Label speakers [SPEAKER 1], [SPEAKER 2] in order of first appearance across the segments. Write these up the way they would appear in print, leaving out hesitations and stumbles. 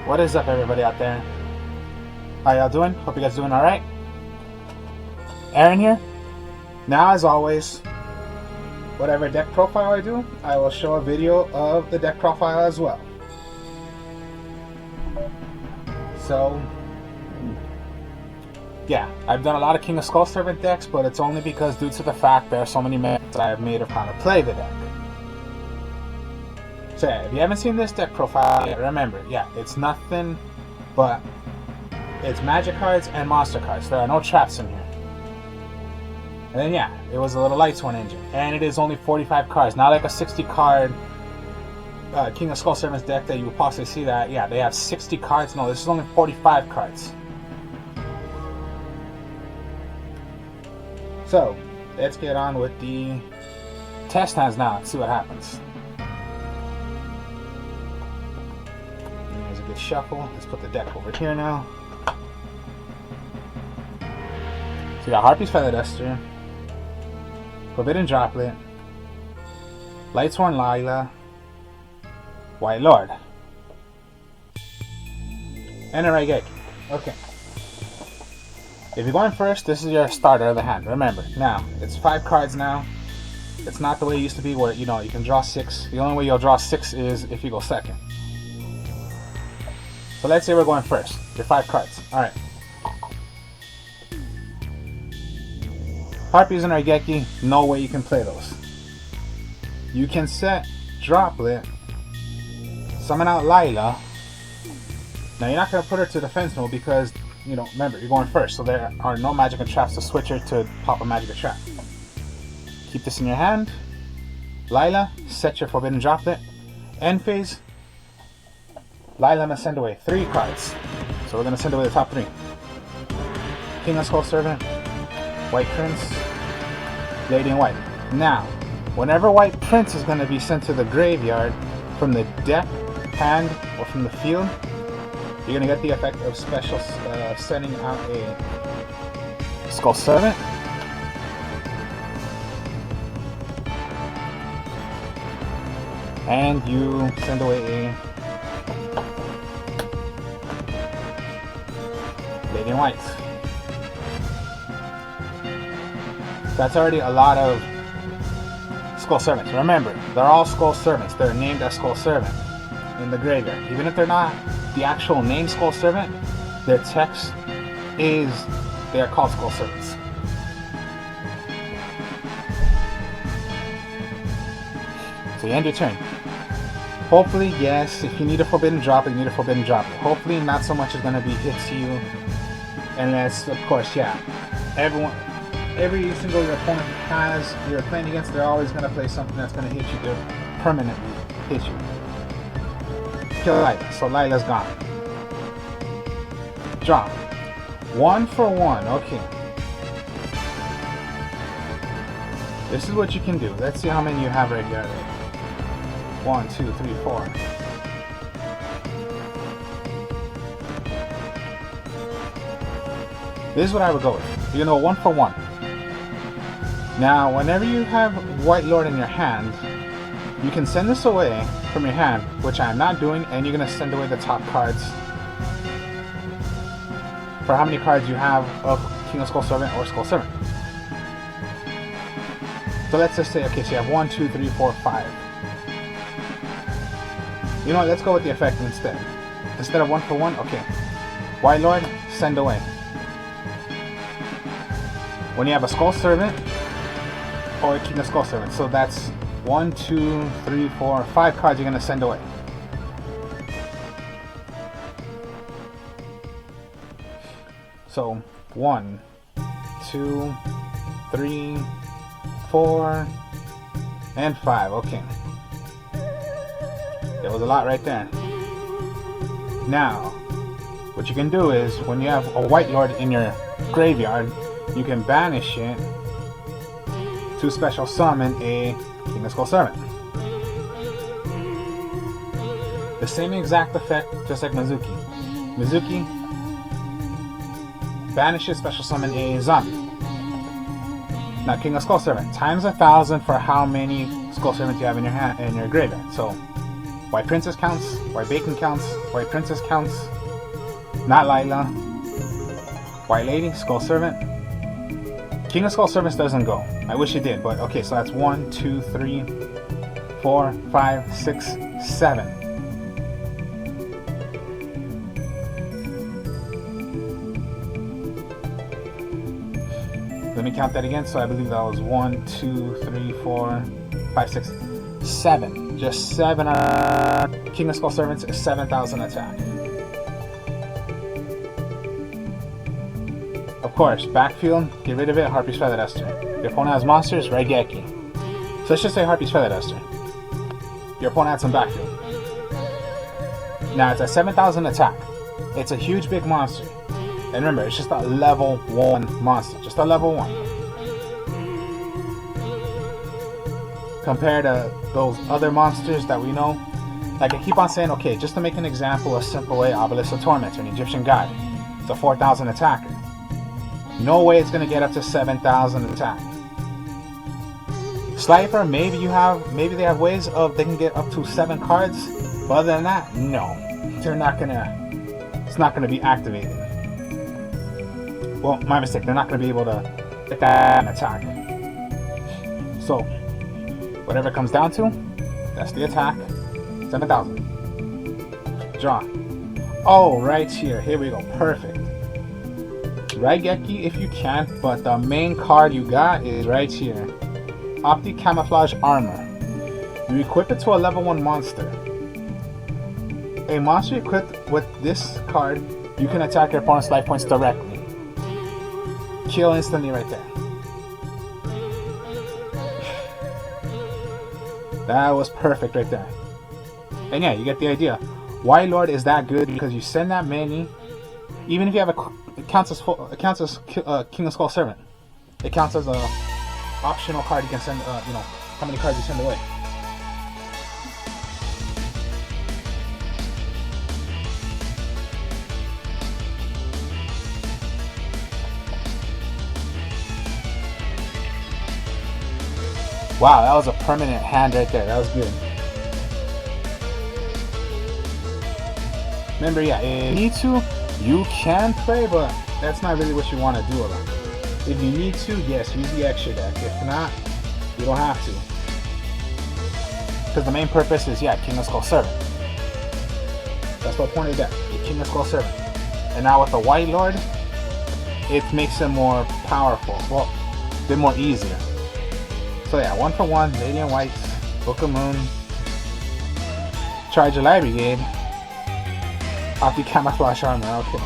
[SPEAKER 1] What is up, everybody out there? How y'all doing? Hope you guys doing alright. Aaron here. Now, as always, whatever deck profile I do, I will show a video of the deck profile as well. So, yeah, I've done a lot of King of Skull Servant decks, but it's only because due to the fact there are so many methods I have made of how to play the deck. So yeah, if you haven't seen this deck profile yet, remember, yeah, it's nothing but it's magic cards and monster cards. There are no traps in here. And then yeah, it was a little Lightsworn engine, and it is only 45 cards, not like a 60 card King of Skull Servants deck that you will possibly see that, yeah, they have 60 cards. No, this is only 45 cards. So, let's get on with the test hands now and see what happens. There's a good shuffle. Let's put the deck over here now. So we got Harpy's Feather Duster, Forbidden Droplet, Lightsworn Lila, White Lord, and a Raigeki. Okay. If you're going first, this is your starter of the hand. Remember, now it's 5 cards now. It's not the way it used to be, where you can draw 6. The only way you'll draw 6 is if you go second. So let's say we're going first. Your 5 cards. All right. Harpies and Raigeki, no way you can play those. You can set Droplet, summon out Lila. Now you're not going to put her to defense mode because, remember, you're going first, so there are no magic and traps to switch her to pop a magic or trap. Keep this in your hand. Lila, set your Forbidden Droplet. End phase, Lila must send away 3 cards. So we're going to send away the top 3. King of Skull Servant, White Prince, Lady in White. Now, whenever White Prince is going to be sent to the graveyard from the deck, hand, or from the field, you're going to get the effect of special sending out a Skull Servant. And you send away a Lady in White. That's already a lot of Skull Servants. Remember, they're all Skull Servants. They're named as Skull Servant in the graveyard. Even if they're not the actual name Skull Servant, their text is, they are called Skull Servants. So you end your turn. Hopefully, yes, if you need a Forbidden Droplet, you need a Forbidden Droplet. Hopefully not so much is going to be hit to you. Unless, of course, yeah, every single your opponent has, you're playing against, they're always going to play something that's going to hit you, to permanently hit you. Kill Lila, so Lila's gone. Draw. 1 for 1, okay. This is what you can do. Let's see how many you have right here. 1, 2, 3, 4. This is what I would go with. 1 for 1. Now, whenever you have White Lord in your hand, you can send this away from your hand, which I'm not doing, and you're going to send away the top cards for how many cards you have of King of Skull Servant or Skull Servant. So let's just say, okay, so you have 1, 2, 3, 4, 5. You know what, let's go with the effect instead. Instead of 1 for 1, okay. White Lord, send away. When you have a Skull Servant or a King of Skull Servant, so that's 1, 2, 3, 4, 5 cards you're going to send away. So 1, 2, 3, 4, and 5. Okay. There was a lot right there. Now, what you can do is, when you have a White Lord in your graveyard, you can banish it to special summon a King of Skull Servant. The same exact effect, just like Mizuki. Mizuki banishes special summon a zombie. Now, King of Skull Servant times 1,000 for how many Skull Servants you have in your hand in your graveyard. So, White Princess counts, White Bacon counts, White Princess counts, not Lila, White Lady, Skull Servant. King of Skull Servants doesn't go. I wish it did, but okay. So that's 1, 2, 3, 4, 5, 6, 7. Let me count that again. So I believe that was 1, 2, 3, 4, 5, 6, 7. Just 7. King of Skull Servants is 7,000 attack. Of course, backfield, get rid of it. Harpy's Feather Duster. Your opponent has monsters, Raigeki. So let's just say Harpy's Feather Duster. Your opponent has some backfield. Now it's at 7,000 attack. It's a huge big monster. And remember, it's just a level 1 monster. Just a level 1. Compared to those other monsters that we know. Like I keep on saying, okay, just to make an example, a simple way, Obelisk of Tormentor, an Egyptian god. It's a 4,000 attacker. No way it's going to get up to 7,000 attack. Slifer, maybe they have ways of they can get up to 7 cards. But other than that, no. They're not going to, it's not going to be activated. Well, my mistake. They're not going to be able to get that attack. So, whatever it comes down to, that's the attack. 7,000. Draw. Oh, right here. Here we go. Perfect. Raigeki if you can, but the main card you got is right here. Optic Camouflage Armor. You equip it to a level 1 monster. A monster equipped with this card, you can attack your opponent's life points directly. Kill instantly right there. That was perfect right there. And yeah, you get the idea. White Lord is that good because you send that many, even if you have it counts as King of Skull Servant. It counts as a optional card you can send. You know how many cards you send away. Wow, that was a permanent hand right there. That was good. Remember, yeah, if you need to, you can play, but that's not really what you want to do a lot. If you need to, yes, use the extra deck. If not, you don't have to. Because the main purpose is, yeah, King of Skull Servant. That's what point of the deck, the King of Skull Servant. And now with the White Lord, it makes it more powerful. Well, a bit more easier. So yeah, 1 for 1, Radiant Whites, Book of Moon, Charge of Light Brigade, Optic Camouflage Armor, okay.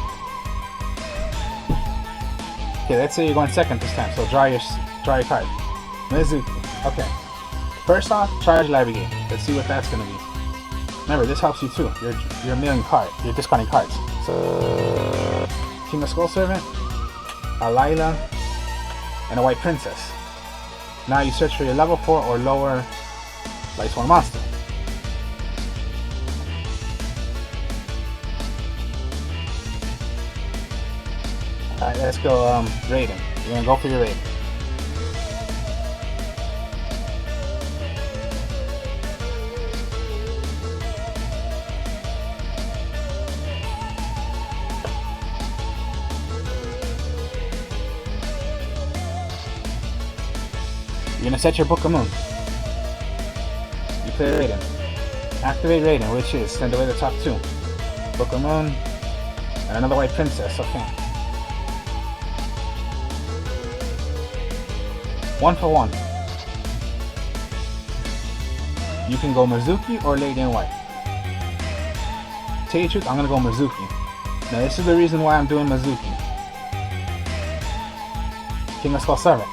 [SPEAKER 1] Okay, let's say you're going second this time, so draw your card. Mizuki, okay. First off, Charge of Light Brigade. Let's see what that's gonna be. Remember, this helps you too. You're milling cards, you're discarding cards. So, King of Skull Servant, a Lila, and a White Princess. Now you search for your level 4 or lower Lightsworn monster. Alright, let's go rating. You're gonna go for your rating. You're gonna set your Book of Moon. You play Raiden. Activate Raiden, which is send away the top 2. Book of Moon, and another White Princess, okay. 1 for 1. You can go Mizuki or Lady in White. Tell you the truth, I'm gonna go Mizuki. Now this is the reason why I'm doing Mizuki. King of Skull Servant.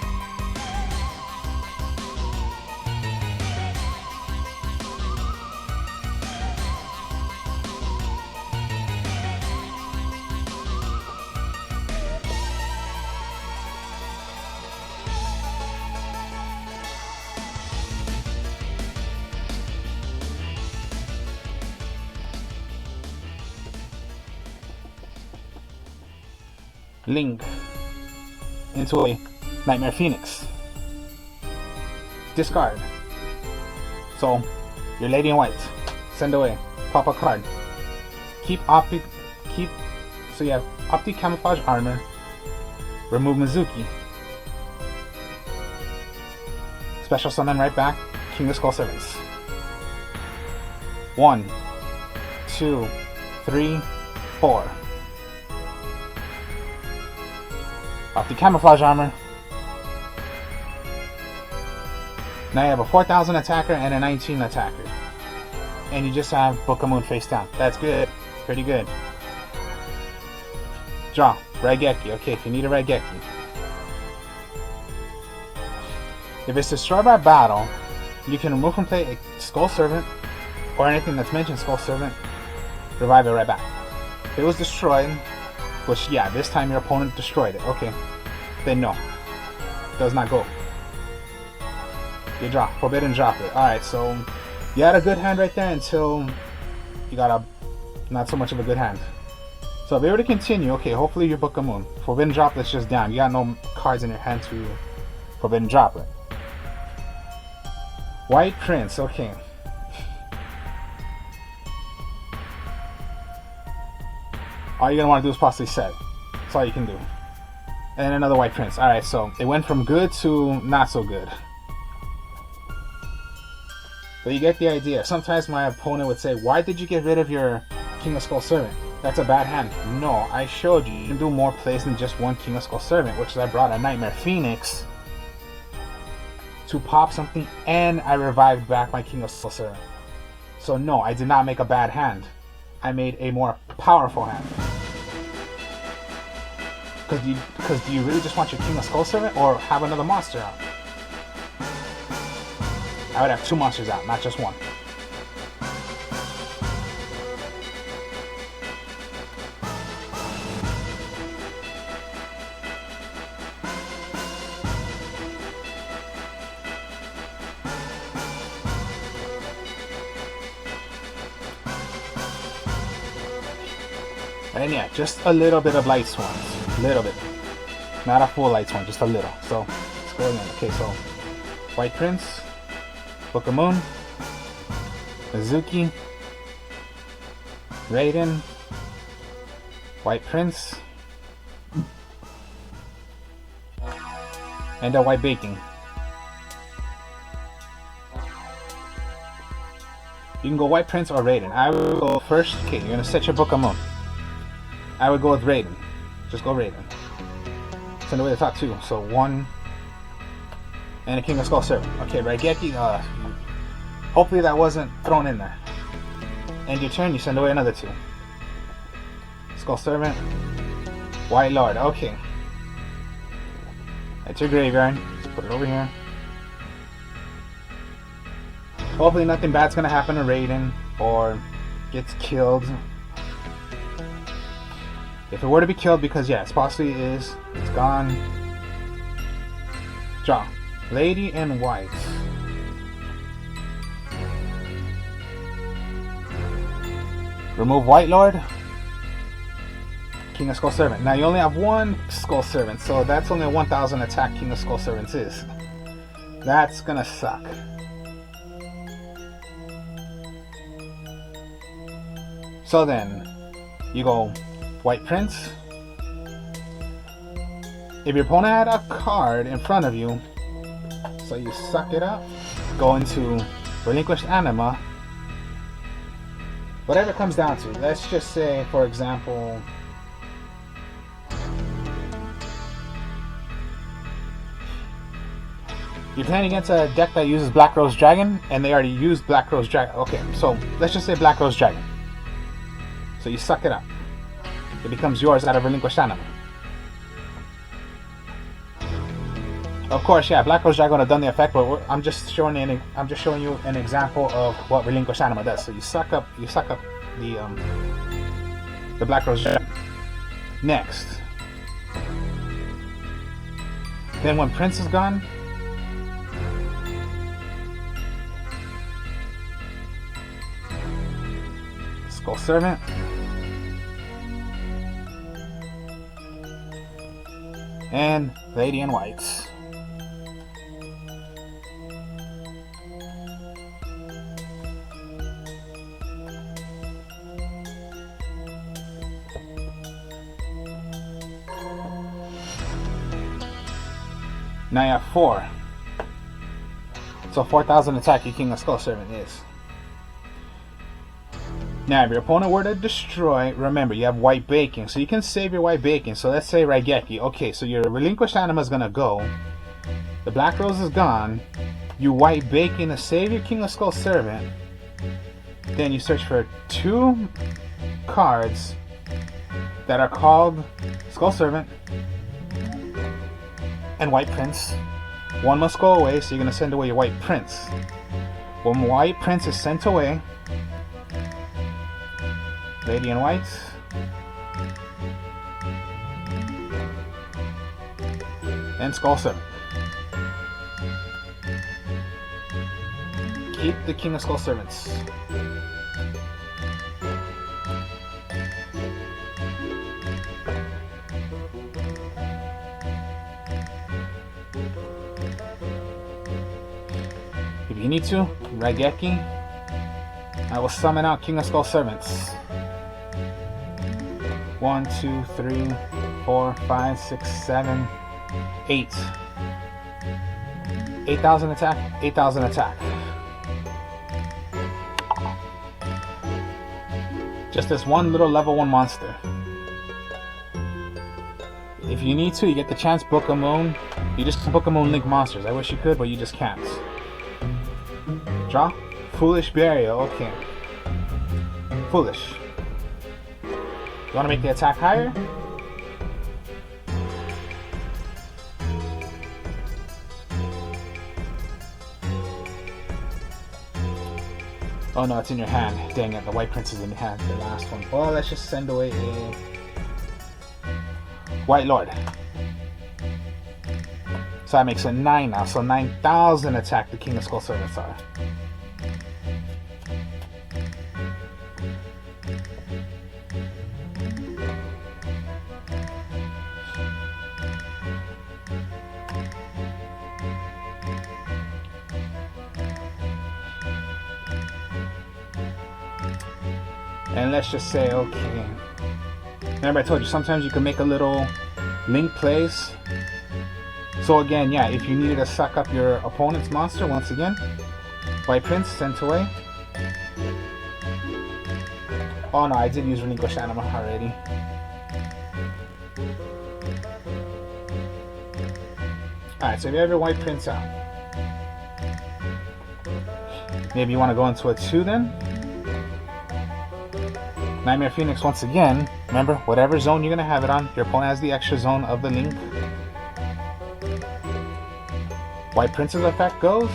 [SPEAKER 1] Link into a Nightmare Phoenix. discard. So, your Lady in White. Send away. Pop a card. Keep, so you have Optic Camouflage Armor. Remove Mizuki. Special summon right back. King of Skull Servants. 1, 2, 3, 4. Optic Camouflage Armor. Now you have a 4,000 attacker and a 19 attacker. And you just have Book of Moon face down. That's good. Pretty good. Draw. Raigeki. Okay, if you need a Raigeki. If it's destroyed by battle, you can remove from play a Skull Servant or anything that's mentioned Skull Servant. Revive it right back. If it was destroyed, which yeah, this time your opponent destroyed it. Okay. Then no. Does not go. You draw. Forbidden Droplet. Alright, so you had a good hand right there until you got a not so much of a good hand. So if you were to continue, okay, hopefully your Book of Moon. Forbidden Droplet's just down. You got no cards in your hand to Forbidden Droplet. White Prince, okay. All you're gonna want to do is possibly set it. That's all you can do. And another White Prince. Alright, so it went from good to not so good. But you get the idea. Sometimes my opponent would say, why did you get rid of your King of Skull Servant? That's a bad hand. No, I showed you. You can do more plays than just one King of Skull Servant, which is I brought a Nightmare Phoenix to pop something, and I revived back my King of Skull Servant. So no, I did not make a bad hand. I made a more powerful hand. Because do you really just want your King of Skull Servant or have another monster out? I would have 2 monsters out, not just one. And yeah, just a little bit of Lightsworn. A little bit. Not a full Lightsworn, just a little. So, let's go again. Okay, so White Prince, Book of Moon, Mizuki, Raiden, White Prince, and a White Baking. You can go White Prince or Raiden. I will go first. Okay, you're gonna set your Book of Moon. I would go with Raiden. Just go Raiden. Send away the top 2. So 1 and a King of Skull Servant. Okay, Raigeki. Hopefully that wasn't thrown in there. End your turn. You send away another 2. Skull Servant. White Lord. Okay. That's your graveyard. Just put it over here. Hopefully nothing bad's gonna happen to Raiden or gets killed. If it were to be killed, because yeah, it possibly is, it's gone. Draw. Lady in White. Remove White Lord. King of Skull Servant. Now you only have 1 Skull Servant, so that's only a 1,000 attack King of Skull Servants is. That's gonna suck. So then, you go White Prince. If your opponent had a card in front of you, so you suck it up, go into Relinquished Anima. Whatever it comes down to. Let's just say, for example, you're playing against a deck that uses Black Rose Dragon, and they already used Black Rose Dragon. Okay, so let's just say Black Rose Dragon. So you suck it up. It becomes yours out of Relinquished Anima. Of course, yeah, Black Rose Dragon would have done the effect, but I'm just showing you an example of what Relinquished Anima does. So you suck up the Black Rose Dragon. Next, then when Prince is gone, Skull Servant. And Lady in White. Now you have 4. So 4,000 attack your King of Skull Servant is. Now if your opponent were to destroy, remember you have white bacon, so you can save your white bacon. So let's say Raigeki. Okay, so your relinquished anima is gonna go. The black rose is gone. You white bacon to save your King of Skull Servant. Then you search for 2 cards that are called Skull Servant and White Prince. 1 must go away, so you're gonna send away your White Prince. When White Prince is sent away, Lady in White, and Skull Servant. Keep the King of Skull Servants. If you need to, Raigeki, I will summon out King of Skull Servants. 1, 2, 3, 4, 5, 6, 7, 8. 8,000 attack, 8,000 attack. Just this one little level 1 monster. If you need to, you get the chance, book a moon. You just book a moon link monsters. I wish you could, but you just can't. Draw. Foolish Burial, okay. Foolish. You want to make the attack higher? Oh no, it's in your hand. Dang it, the White Prince is in your hand, the last one. Well, let's just send away a White Lord. So that makes it 9 now, so 9,000 attack the King of Skull Servants are. And let's just say, okay. Remember I told you, sometimes you can make a little link plays. So again, yeah, if you needed to suck up your opponent's monster, once again, White Prince sent away. Oh no, I did use Relinquished Anima already. Alright, so if you have your White Prince out, maybe you want to go into a 2 then? Nightmare Phoenix once again. Remember, whatever zone you're going to have it on, your opponent has the extra zone of the link. White Prince's effect goes.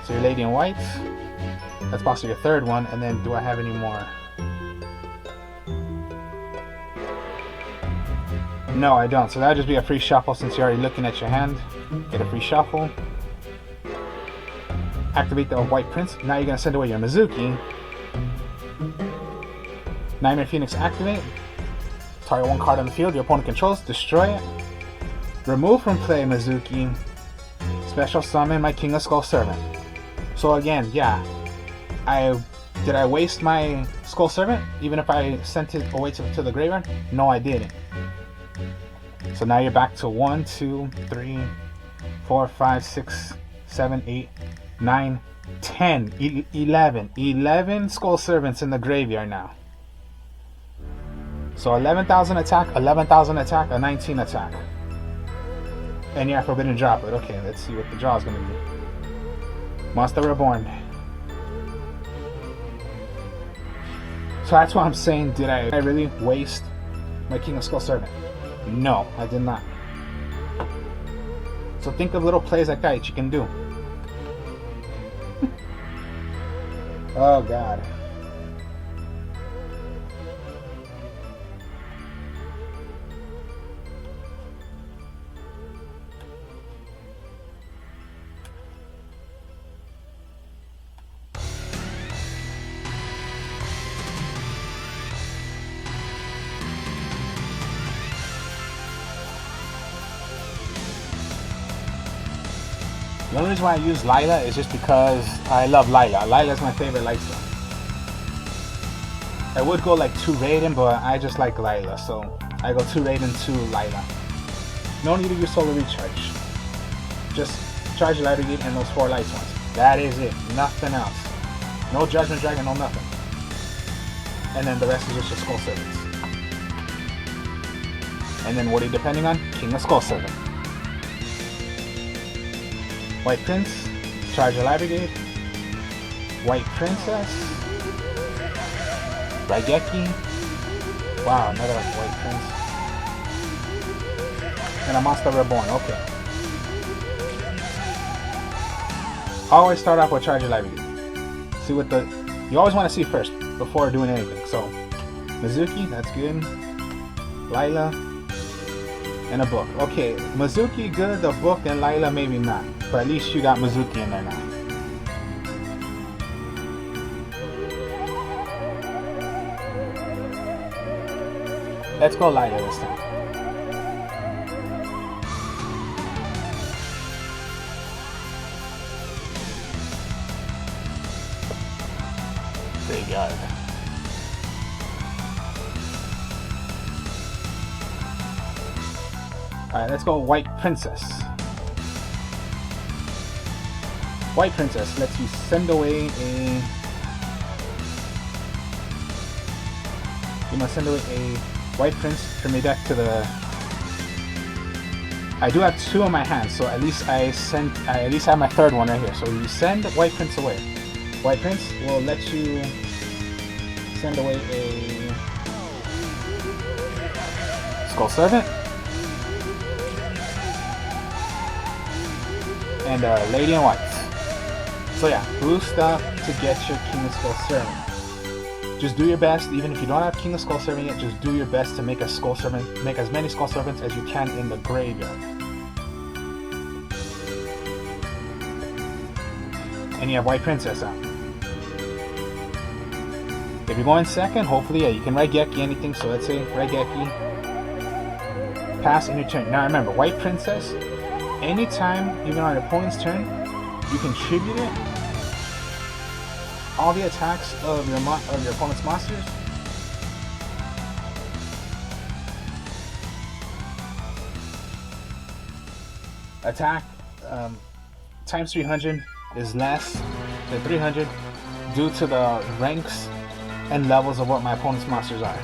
[SPEAKER 1] So your Lady in White. That's possibly your 3rd one. And then do I have any more? No, I don't. So that'll just be a free shuffle since you're already looking at your hand. Get a free shuffle. Activate the White Prince. Now you're going to send away your Mizuki. Nightmare Phoenix activate. Target 1 card on the field your opponent controls. Destroy it. Remove from play Mizuki. Special summon my King of Skull Servant. So again, yeah. Did I waste my Skull Servant? Even if I sent it away to the graveyard? No, I didn't. So now you're back to 1, 2, 3, 4, 5, 6, 7, 8, 9, 10, 11. 11 Skull Servants in the graveyard now. So 11,000 attack, 11,000 attack, a 19 attack. And yeah, Forbidden Droplet. Okay, let's see what the draw is going to be. Monster Reborn. So that's what I'm saying. Did I really waste my King of Skull Servant? No, I did not. So think of little plays like that you can do. Oh God. The only reason why I use Lila is just because I love Lila. Lila is my favorite Lightsworn. I would go like 2 Raiden, but I just like Lila, so I go 2 Raiden, 2 Lila. No need to use Solar Recharge. Just charge your library gate and those 4 Lightsworns. That is it. Nothing else. No Judgment Dragon, no nothing. And then the rest is just your Skull Servants. And then what are you depending on? King of Skull Servant. White Prince, charge your library gate. White Princess. Raigeki. Wow, another White Prince. And a Monster Reborn, okay. Always start off with charge your library gate. See what the... You always want to see first before doing anything. So, Mizuki, that's good. Lila. And a book. Okay, Mizuki good, the book, and Lila maybe not. But at least you got Mizuki in there now. Let's go Lila this time. Pretty good. Alright, let's go White Princess. White Princess lets you send away a... You must send away a White Prince from your deck to the... I do have 2 in my hand, so at least I at least have my 3rd one right here. So you send White Prince away. White Prince will let you send away a Skull Servant. And Lady in White. So yeah, boost up to get your King of Skull Servant. Just do your best, even if you don't have King of Skull Servant yet, just do your best to make a Skull Servant, make as many Skull Servants as you can in the graveyard. And you have White Princess out. If you're going second, hopefully, yeah, you can Raigeki anything, so let's say Raigeki. Pass in your turn. Now remember, White Princess, anytime, even on your opponent's turn, you contribute it. All the attacks of your opponent's monsters. Attack times 300 is less than 300 due to the ranks and levels of what my opponent's monsters are.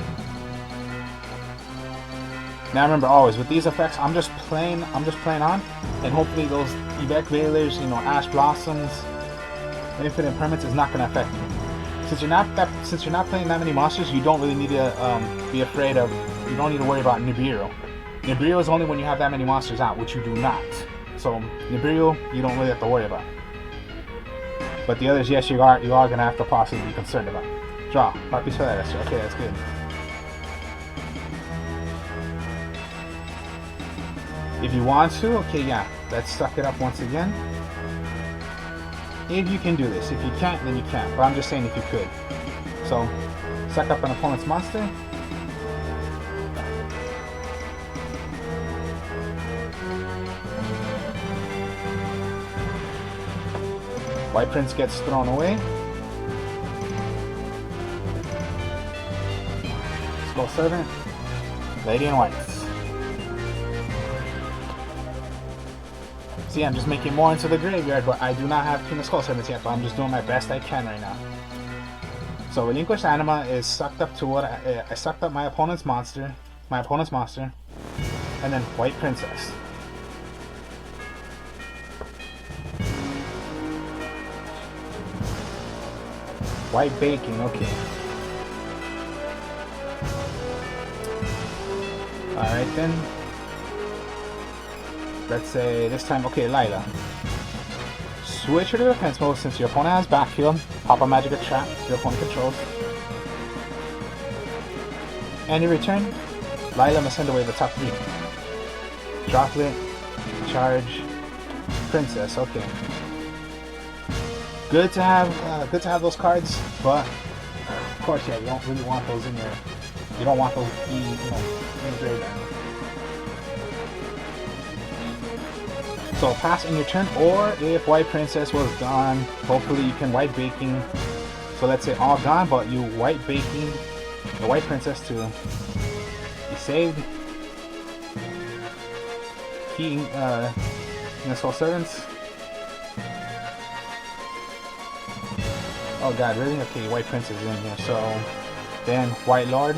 [SPEAKER 1] Now remember, always with these effects, I'm just playing on, and hopefully those Evac Veilers, Ash Blossoms, Infinite Permits is not going to affect you. Since you're not playing that many monsters, you don't really need to be afraid of. You don't need to worry about Nibiru. Nibiru is only when you have that many monsters out, which you do not. So Nibiru, you don't really have to worry about. But the others, yes, you are going to have to possibly be concerned about. Draw. Okay, that's good. If you want to, okay, yeah, let's suck it up once again. If you can do this. If you can't, then you can't. But I'm just saying if you could. So, suck up an opponent's monster. White Prince gets thrown away. Skull Servant. Lady in White. See, I'm just making more into the graveyard, but I do not have King of Skull Servants yet, but I'm just doing my best I can right now. So Relinquished Anima is sucked up to what I sucked up my opponent's monster, and then White Princess. White Baking, okay. Alright then. Let's say this time, okay, Lila. Switch her to defense mode since your opponent has backfield. Pop a magic or trap your opponent controls. And in return, Lila must send away the top 3. Droplet, Charge, Princess, okay. Good to have those cards, but of course, yeah, you don't really want those in your. You don't want those, in the graveyard. So pass in your turn, or if White Princess was gone, hopefully you can White Baking. So let's say all gone, but you White Baking the White Princess to be saved. King of Skull Servants. Oh god, really? Okay, White Prince is in here. So then White Lord.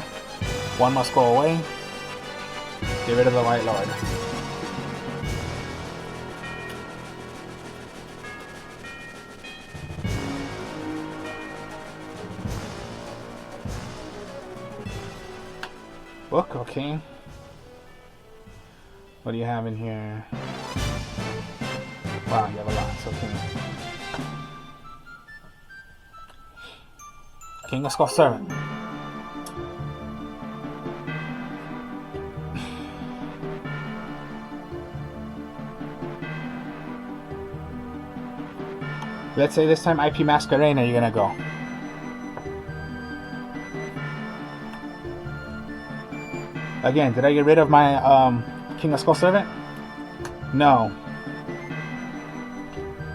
[SPEAKER 1] One must go away. Get rid of the White Lord. Book, okay. What do you have in here? Wow, you have a lot. Okay. King of Skull Servant. Let's say this time IP Masquerena, you're gonna go. Again, did I get rid of my King of Skull Servant? No.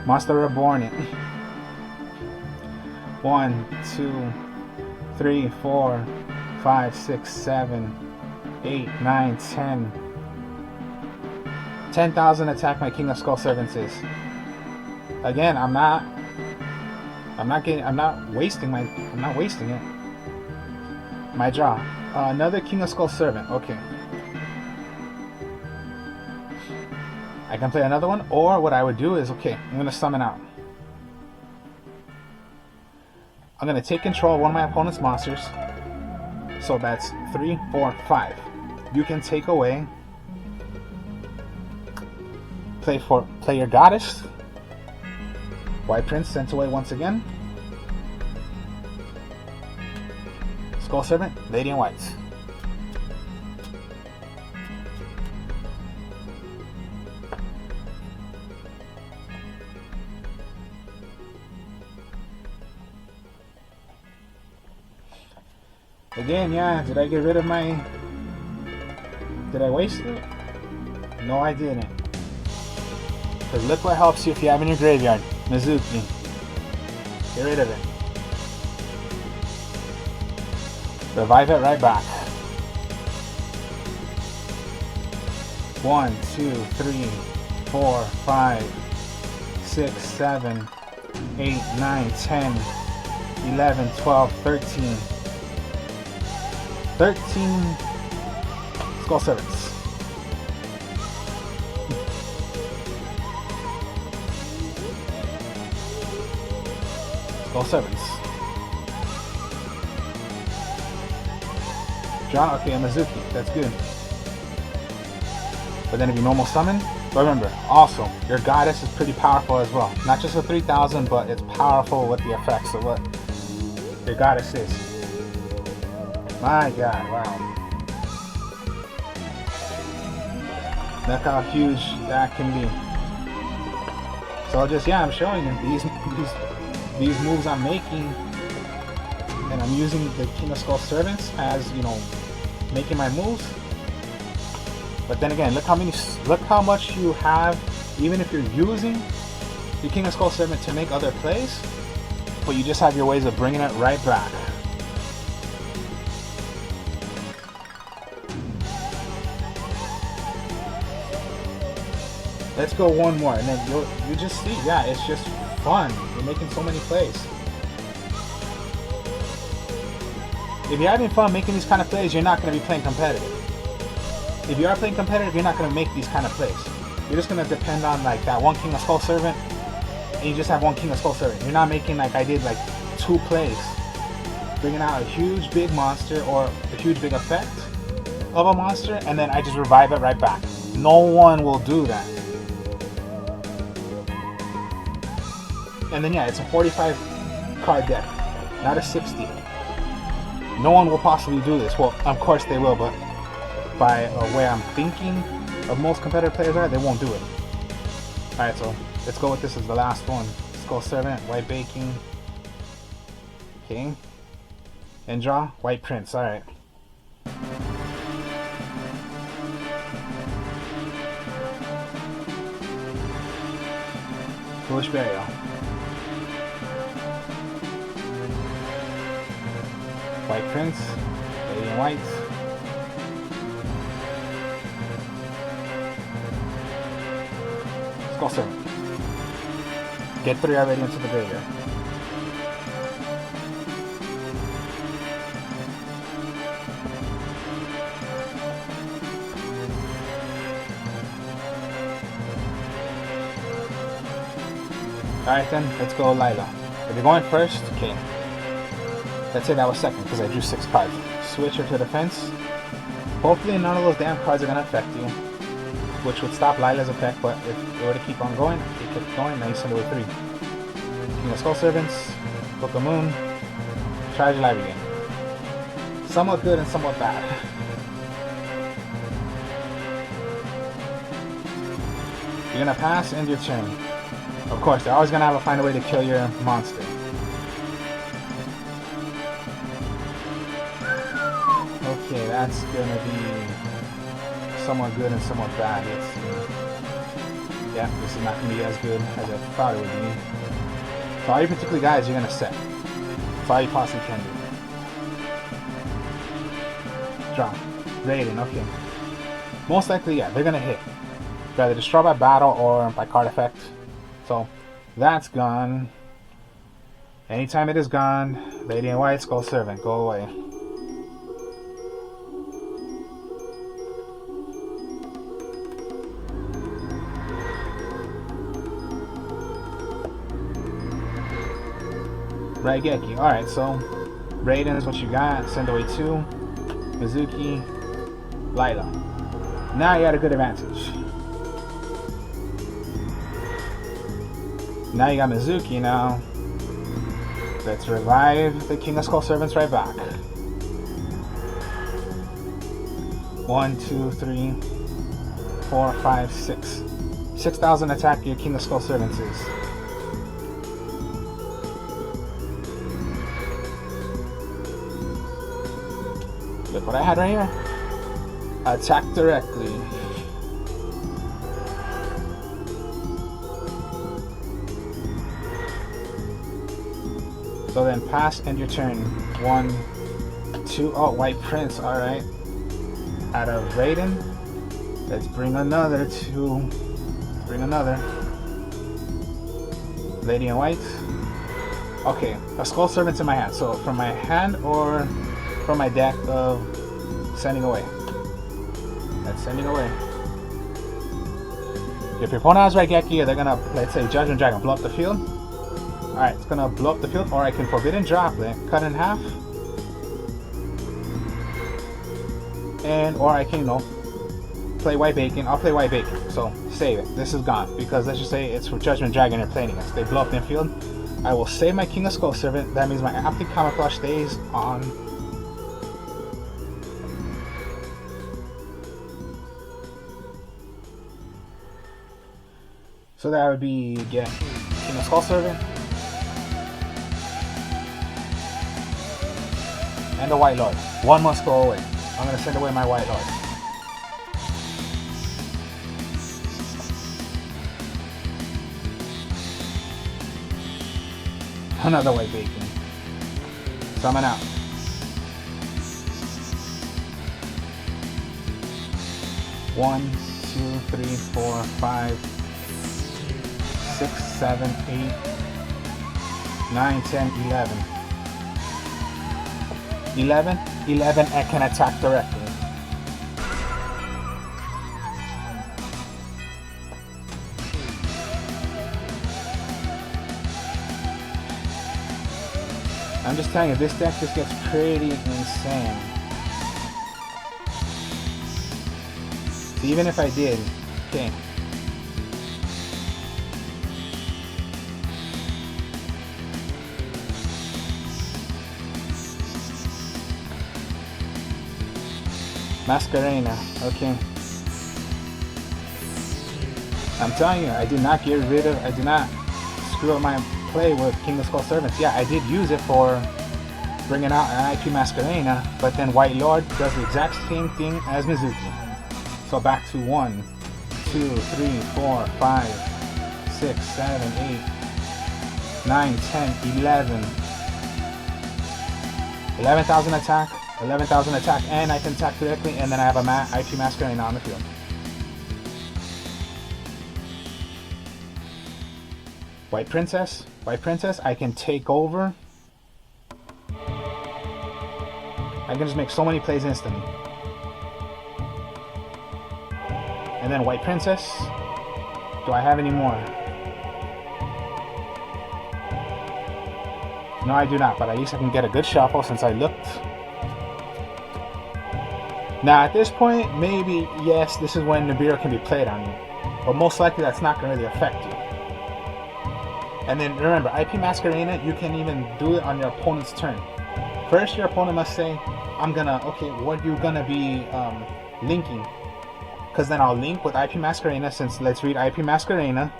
[SPEAKER 1] Monster Reborn it. 1, 2, 3, 4, 5, 6, 7, 8, 9, 10. 10,000 attack my King of Skull Servants is. Again, I'm not wasting it. My draw. Another King of Skull Servant. Okay. I can play another one, or what I would do is, okay, I'm going to summon out. I'm going to take control of one of my opponent's monsters. So that's 3, 4, 5. You can take away. Play your goddess. White Prince sent away once again. Skull Servant, Lady in White. Again, yeah, did I get rid of my... Did I waste it? No, I didn't. Because look what helps you if you have in your graveyard. Mizuki. Get rid of it. Revive it right back. 1, 2, 3, 4, 5, 6, 7, 8, 9, 10, 11, 12, 13. 13 Skull Servants. Skull Servants. John, okay, Mizuki, that's good. But then if you normal summon, but remember, also, your goddess is pretty powerful as well. Not just with 3,000, but it's powerful with the effects of what your goddess is. My god, wow. Look how huge that can be. So just, yeah, I'm showing you these moves I'm making, and I'm using the King of Skull Servants as, you know, making my moves. But then again, look how much you have, even if you're using the King of Skull Servant to make other plays, but you just have your ways of bringing it right back. Let's go one more, and then you just see, yeah, it's just fun. You're making so many plays. If you're having fun making these kind of plays, you're not going to be playing competitive. If you are playing competitive, you're not going to make these kind of plays. You're just going to depend on like that one King of Skull Servant, and you just have one King of Skull Servant. You're not making, like I did, like 2 plays, bringing out a huge big monster or a huge big effect of a monster, and then I just revive it right back. No one will do that. And then yeah, it's a 45 card deck, not a 60. No one will possibly do this. Well, of course they will, but by the way I'm thinking of most competitive players are, they won't do it. Alright, so let's go with this as the last one. Skull Servant, White Baking. Okay. And draw, White Prince, alright. Foolish Burial. White Prince, Lady in White. Skull Servant. Get 3 already into the graveyard. Alright then, let's go Lila. If you're going first, okay. Let's say that was second because I drew 6 cards. Switch her to defense. Hopefully none of those damn cards are going to affect you, which would stop Lila's effect, but if it were to keep on going, it kept going, now you send away 3. King of Skull Servants, Book of Moon, charge your library again. Somewhat good and somewhat bad. You're going to pass, end your turn. Of course, they're always going to have to find a way to kill your monster. Okay, that's going to be somewhat good and somewhat bad. Let's see. Yeah, this is not going to be as good as I thought it would be. So all you particular guys you're going to set. That's all you possibly can do. Draw. Raiden, okay. Most likely, yeah, they're going to hit. Either destroy by battle or by card effect. So, that's gone. Anytime it is gone, Lady in White, Skull Servant, go away. Raigeki, alright, so Raiden is what you got, send away 2, Mizuki, Lila. Now you got a good advantage. Now you got Mizuki now. Let's revive the King of Skull Servants right back. 1, 2, 3, 4, 5, 6. 6,000 attack your King of Skull Servants is. Look what I had right here. Attack directly. So then pass, end your turn. 1, 2, oh, White Prince, alright. Out of Raiden. Let's bring another 2. Bring another. Lady in White. Okay, a Skull Servant's in my hand. So from my hand or from my deck of sending away. That's sending away. If your opponent has Raigeki, they're gonna, let's say, Judgment Dragon, blow up the field. Alright, it's gonna blow up the field, or I can Forbidden Droplet, cut in half. And, or I can, you know, play White Bacon. I'll play White Bacon, so save it. This is gone, because let's just say it's for Judgment Dragon you're playing against. They blow up their field. I will save my King of Skull Servant. That means my Aptic Camouflage stays on. So that would be, again, King of Skull Servant. And a White Lord. One must go away. I'm going to send away my White Lord. Another White Bacon. Summon out. One, 2, 3, 4, 5, 6, 7, 8, 9, 10, 11. 11, I can attack directly. I'm just telling you, this deck just gets pretty insane. So even if I did, okay. Masquerena, okay. I'm telling you, I did not get rid of, I did not screw up my play with King of Skull Servants. Yeah, I did use it for bringing out an IP Masquerena, but then White Lord does the exact same thing as Mizuki. So back to 1, 2, 3, 4, 5, 6, 7, 8, 9, 10, 11. 11,000 attack. 11,000 attack, and I can attack directly, and then I have a IP Masquerena on the field. White Princess, I can take over. I can just make so many plays instantly. And then White Princess. Do I have any more? No, I do not, but at least I can get a good shuffle since I looked. Now, at this point, maybe, yes, this is when Nibiru can be played on you. But most likely, that's not going to really affect you. And then, remember, IP Masquerena, you can even do it on your opponent's turn. First, your opponent must say, I'm going to, okay, what are you going to be linking? Because then I'll link with IP Masquerena, since let's read IP Masquerena.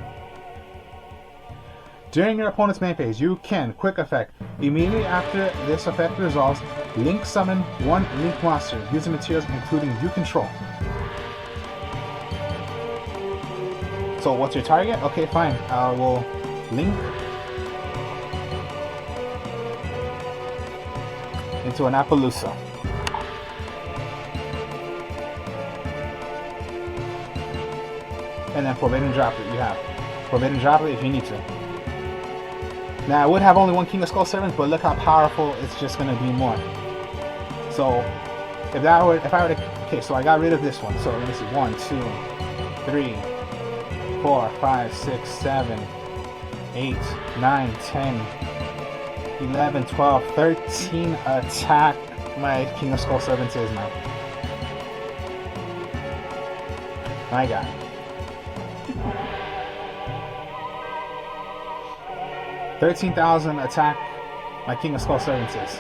[SPEAKER 1] During your opponent's main phase, you can, quick effect, immediately after this effect resolves, link summon one link monster using materials including you control. So what's your target? Okay, fine. I will link into an Appaloosa. And then Forbidden Droplet you have. Forbidden Droplet if you need to. Now I would have only one King of Skull Servants, but look how powerful it's just gonna be more. So if I were to, okay, so I got rid of this one. So let me see, 1, 2, 3, 4, 5, 6, 7, 8, 9, 10, 11, 12, 13 attack my King of Skull Servants is now. My God. $13,000 attack my King of Skull Servants is.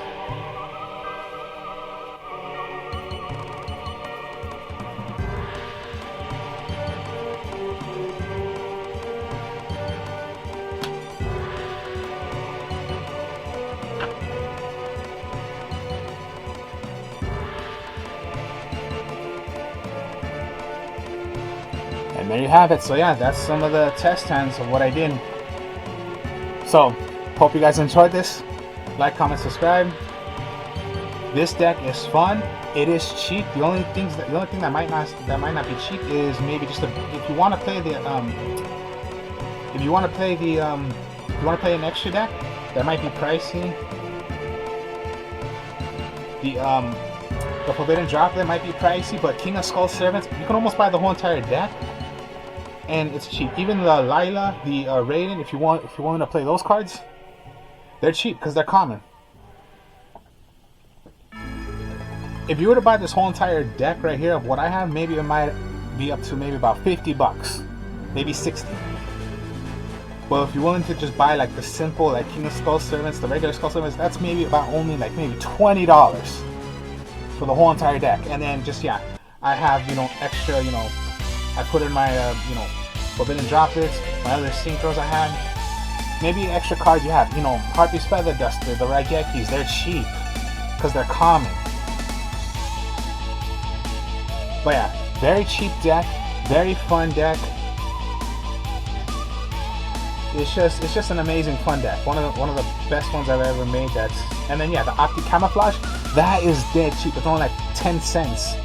[SPEAKER 1] And there you have it. So yeah, that's some of the test hands of what I did. So, hope you guys enjoyed this. Like, comment, subscribe. This deck is fun. It is cheap. The only thing that might not be cheap is maybe just if you want to play an extra deck that might be pricey. The Forbidden Droplet might be pricey, but King of Skull Servants, you can almost buy the whole entire deck. And it's cheap. Even the Lila, the Raiden, if you want to play those cards, they're cheap because they're common. If you were to buy this whole entire deck right here of what I have, maybe it might be up to maybe about $50, maybe 60. But if you're willing to just buy like the simple, like King of Skull Servants, the regular Skull Servants, that's maybe about only like maybe $20 for the whole entire deck. And then just, yeah, I have, extra, I put in my, Forbidden Droplets, my other Synchros I had. Maybe extra cards you have, Harpy's Feather Duster, the Raigekis, they're cheap because they're common. But yeah, very cheap deck, very fun deck. It's just an amazing fun deck. One of the best ones I've ever made. And then yeah, the Optic Camouflage, that is dead cheap. It's only like 10 cents.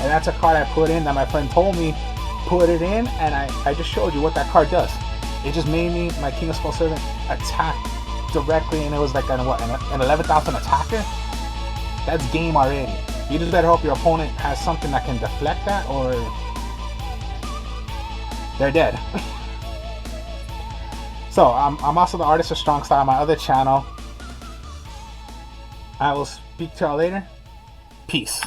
[SPEAKER 1] And that's a card I put in that my friend told me put it in, and I just showed you what that card does. It just made me, my King of Skull Servant, attack directly, and it was like an 11,000 attacker. That's game already. You just better hope your opponent has something that can deflect that, or they're dead. So I'm also the artist of Strongstyle on my other channel. I will speak to y'all later. Peace.